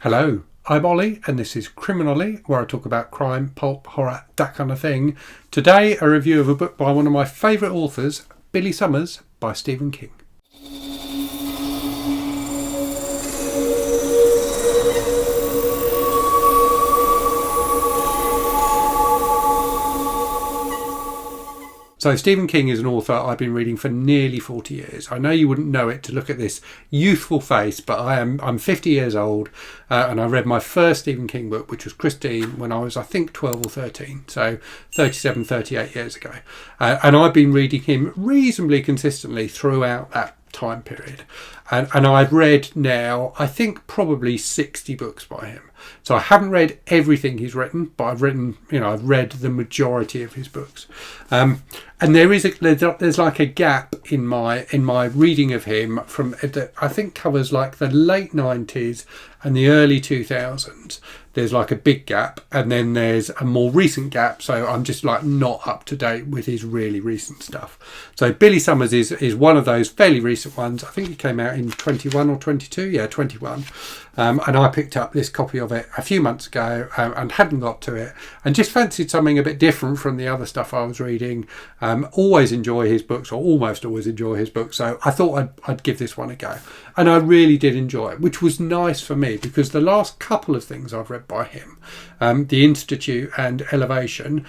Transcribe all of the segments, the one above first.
Hello, I'm Ollie and this is Criminally, where I talk about crime, pulp, horror, that kind of thing. Today a review of a book by one of my favourite authors, Billy Summers, by Stephen King. So Stephen King is an author I've been reading for nearly 40 years. I know you wouldn't know it to look at this youthful face, but I'm 50 years old and I read my first Stephen King book, which was Christine, when I was, I think, 12 or 13. So 37, 38 years ago. And I've been reading him reasonably consistently throughout that time period. And I've read now, I think, probably 60 books by him. So I haven't read everything he's written, but I've read the majority of his books. And there's like a gap in my reading of him from that I think covers like the late 90s and the early 2000s. There's like a big gap, and then there's a more recent gap, so I'm just like not up to date with his really recent stuff. So Billy Summers is one of those fairly recent ones. I think it came out in 21 or 22, yeah, 21. And I picked up this copy of it a few months ago and hadn't got to it, and just fancied something a bit different from the other stuff I was reading. Always enjoy his books, or almost always enjoy his books, so I thought I'd give this one a go. And I really did enjoy it, which was nice for me, because the last couple of things I've read by him, The Institute and Elevation,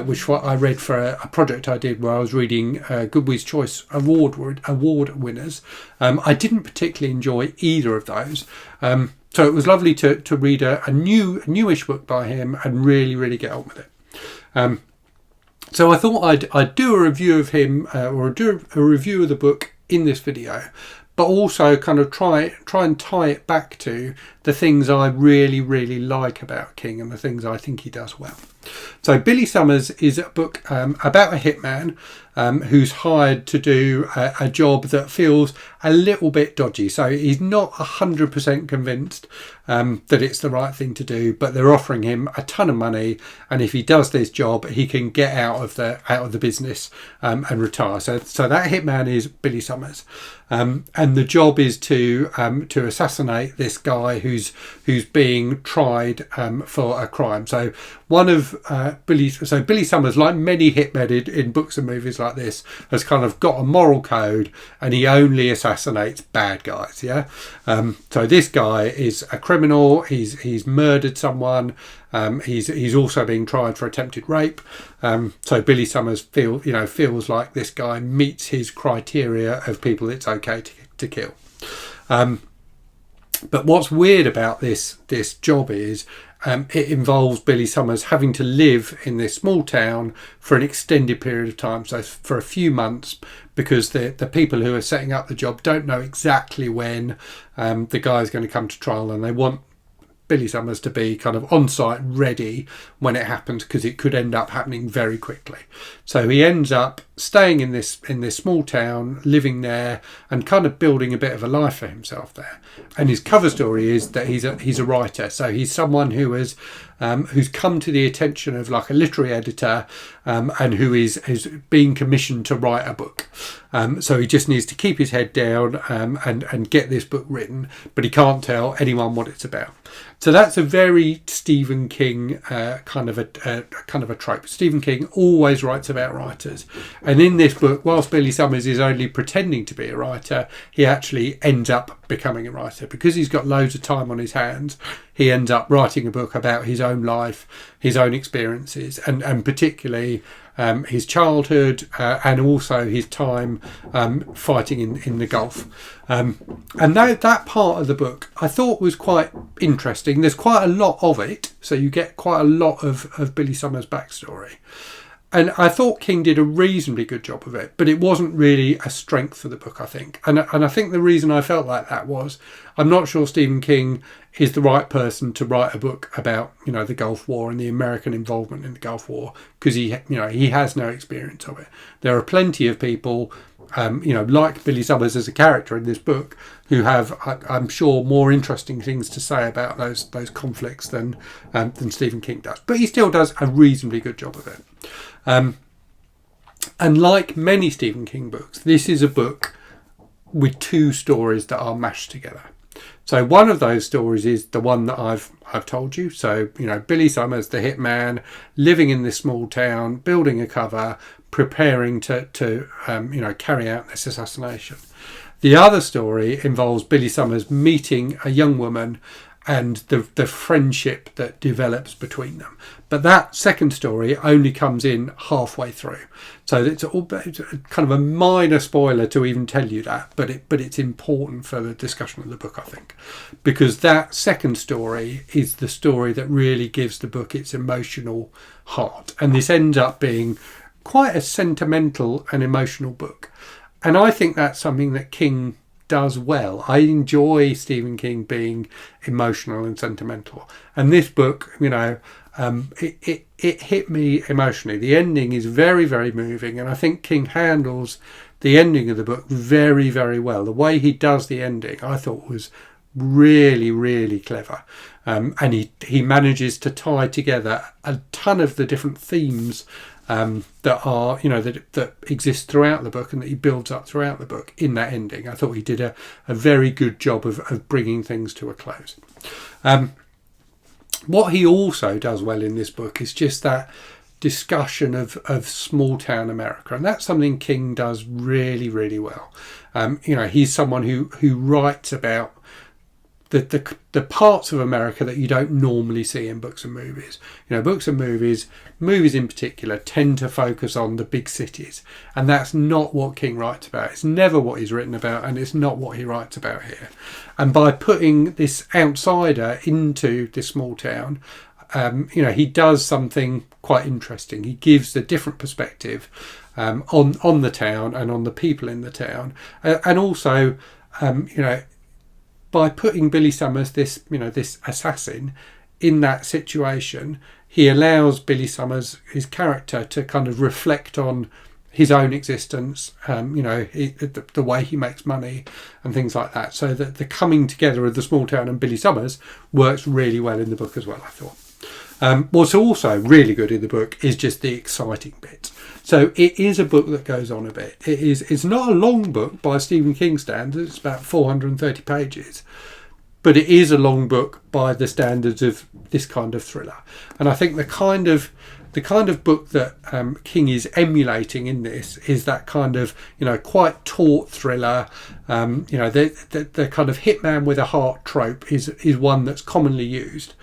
which I read for a project I did where I was reading Goodway's Choice Award winners, I didn't particularly enjoy either of those. So it was lovely to read a newish book by him and really get on with it. So I thought I'd do a review of him, or do a review of the book in this video, but also kind of try and tie it back to the things I really like about King and the things I think he does well. So Billy Summers is a book about a hitman who's hired to do a job that feels a little bit dodgy. So he's not 100% convinced that it's the right thing to do, but they're offering him a ton of money, and if he does this job, he can get out of the business and retire. So that hitman is Billy Summers, and the job is to assassinate this guy who's being tried for a crime. So one of Billy Summers, like many hitmen in books and movies like this, has kind of got a moral code, and he only assassinates bad guys. Yeah. So this guy is a criminal. He's murdered someone. He's also being tried for attempted rape. So Billy Summers feels like this guy meets his criteria of people it's okay to kill. But what's weird about this job is it involves Billy Summers having to live in this small town for an extended period of time, so for a few months, because the people who are setting up the job don't know exactly when the guy is going to come to trial, and they want Billy Summers to be kind of on site ready when it happens, because it could end up happening very quickly. So he ends up staying in this small town, living there, and kind of building a bit of a life for himself there. And his cover story is that he's a writer. So he's someone who's come to the attention of like a literary editor, and who is being commissioned to write a book. So he just needs to keep his head down and get this book written, but he can't tell anyone what it's about. So that's a very Stephen King kind of a trope. Stephen King always writes about writers, and in this book, whilst Billy Summers is only pretending to be a writer, he actually ends up becoming a writer, because he's got loads of time on his hands. He ends up writing a book about his own life, his own experiences, and particularly his childhood, and also his time fighting in the Gulf. And that part of the book I thought was quite interesting. There's quite a lot of it, so you get quite a lot of Billy Summers' backstory. And I thought King did a reasonably good job of it, but it wasn't really a strength for the book, I think. And I think the reason I felt like that was, I'm not sure Stephen King is the right person to write a book about, the Gulf War and the American involvement in the Gulf War, because he has no experience of it. There are plenty of people, like Billy Summers as a character in this book, who have, I'm sure, more interesting things to say about those conflicts than Stephen King does. But he still does a reasonably good job of it. And like many Stephen King books, this is a book with two stories that are mashed together. So one of those stories is the one that I've told you. So, Billy Summers, the hitman, living in this small town, building a cover, preparing to carry out this assassination. The other story involves Billy Summers meeting a young woman and the friendship that develops between them. But that second story only comes in halfway through. So it's kind of a minor spoiler to even tell you that, but it's important for the discussion of the book, I think, because that second story is the story that really gives the book its emotional heart. And this ends up being quite a sentimental and emotional book. And I think that's something that King does well. I enjoy Stephen King being emotional and sentimental. And this book, it hit me emotionally. The ending is very, very moving. And I think King handles the ending of the book very, very well. The way he does the ending, I thought was really, really clever. And he manages to tie together a ton of the different themes that are, that exist throughout the book and that he builds up throughout the book in that ending. I thought he did a very good job of bringing things to a close. What he also does well in this book is just that discussion of small town America, and that's something King does really, really well. He's someone who writes about the parts of America that you don't normally see in books and movies. Books and movies in particular, tend to focus on the big cities, and that's not what King writes about. It's never what he's written about, and it's not what he writes about here. And by putting this outsider into this small town, he does something quite interesting. He gives a different perspective on the town and on the people in the town, and also, by putting Billy Summers, this assassin, in that situation, he allows Billy Summers, his character, to kind of reflect on his own existence, the way he makes money and things like that. So that the coming together of the small town and Billy Summers works really well in the book as well, I thought. What's also really good in the book is just the exciting bits. So it is a book that goes on a bit. It's not a long book by Stephen King standards. It's about 430 pages. But it is a long book by the standards of this kind of thriller. And I think the kind of book that King is emulating in this is that kind of, quite taut thriller. The kind of hitman with a heart trope is one that's commonly used.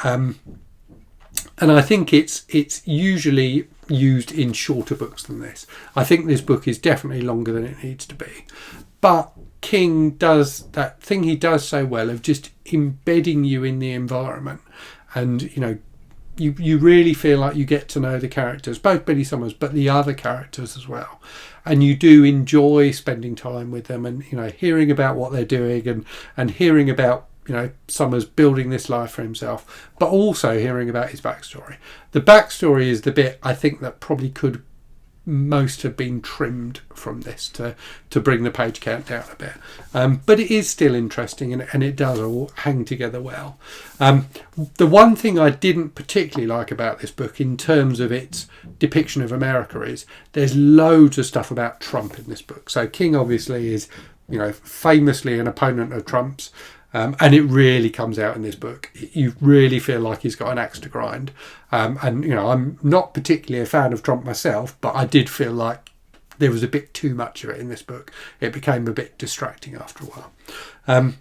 And I think it's usually used in shorter books than this. I think this book is definitely longer than it needs to be. But King does that thing he does so well of just embedding you in the environment, and you really feel like you get to know the characters, both Billy Summers but the other characters as well, and you do enjoy spending time with them, and hearing about what they're doing, and hearing about Summers building this life for himself, but also hearing about his backstory. The backstory is the bit I think that probably could most have been trimmed from this to bring the page count down a bit, but it is still interesting, and it does all hang together well. The one thing I didn't particularly like about this book in terms of its depiction of America is there's loads of stuff about Trump in this book. So King obviously is famously an opponent of Trump's. And it really comes out in this book. You really feel like he's got an axe to grind. And I'm not particularly a fan of Trump myself, but I did feel like there was a bit too much of it in this book. It became a bit distracting after a while.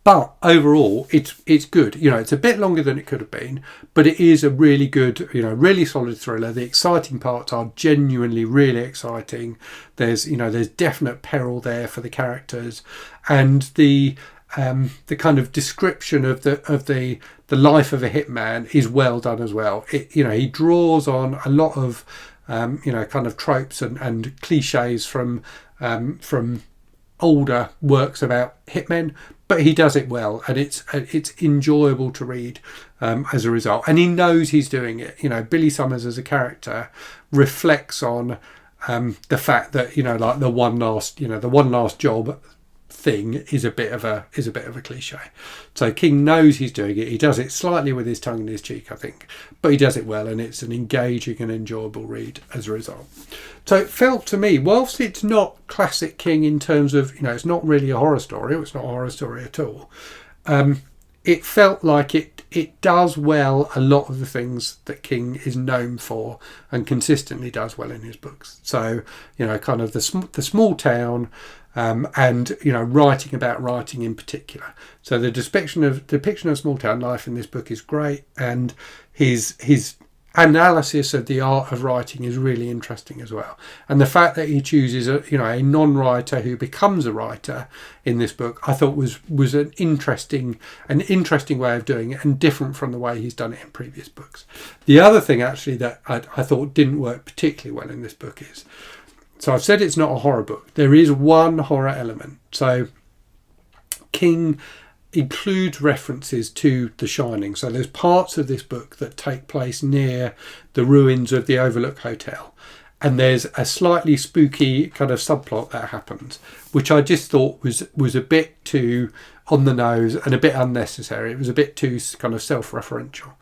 But overall, it's good. It's a bit longer than it could have been, but it is a really good, really solid thriller. The exciting parts are genuinely really exciting. There's definite peril there for the characters, and the kind of description of the life of a hitman is well done as well. He draws on a lot of kind of tropes and cliches from older works about hitmen, but he does it well, and it's enjoyable to read as a result. And he knows he's doing it. Billy Summers as a character reflects on the fact that like the one last job thing is a bit of a cliche. So King knows he's doing it. He does it slightly with his tongue in his cheek, I think, but he does it well, and it's an engaging and enjoyable read as a result. So it felt to me, whilst it's not classic King in terms of, it's not really a horror story, it's not a horror story at all, it felt like it does well a lot of the things that King is known for and consistently does well in his books. So, kind of the small town, and writing about writing in particular. So the depiction of small town life in this book is great, and his analysis of the art of writing is really interesting as well. And the fact that he chooses a non-writer who becomes a writer in this book, I thought was an interesting way of doing it, and different from the way he's done it in previous books. The other thing actually that I thought didn't work particularly well in this book is, so I've said it's not a horror book. There is one horror element. So King includes references to The Shining. So there's parts of this book that take place near the ruins of the Overlook Hotel. And there's a slightly spooky kind of subplot that happens, which I just thought was a bit too on the nose and a bit unnecessary. It was a bit too kind of self-referential.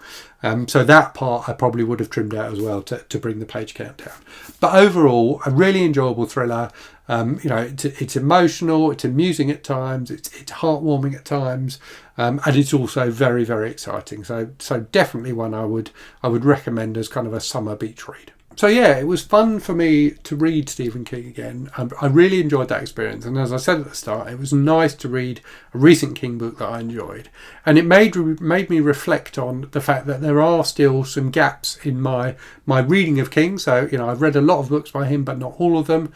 So that part I probably would have trimmed out as well to bring the page count down. But overall, a really enjoyable thriller. It's emotional, it's amusing at times, it's heartwarming at times, and it's also very, very exciting. So definitely one I would recommend as kind of a summer beach read. So yeah, it was fun for me to read Stephen King again. I really enjoyed that experience, and as I said at the start, it was nice to read a recent King book that I enjoyed, and it made me reflect on the fact that there are still some gaps in my reading of King. So I've read a lot of books by him, but not all of them.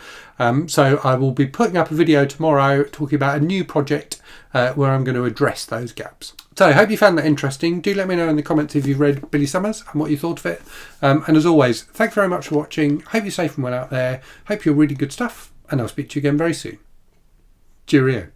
So I will be putting up a video tomorrow talking about a new project where I'm going to address those gaps. So I hope you found that interesting. Do let me know in the comments if you've read Billy Summers and what you thought of it. And as always, thank you very much for watching. Hope you're safe and well out there. Hope you're reading good stuff, and I'll speak to you again very soon. Cheerio.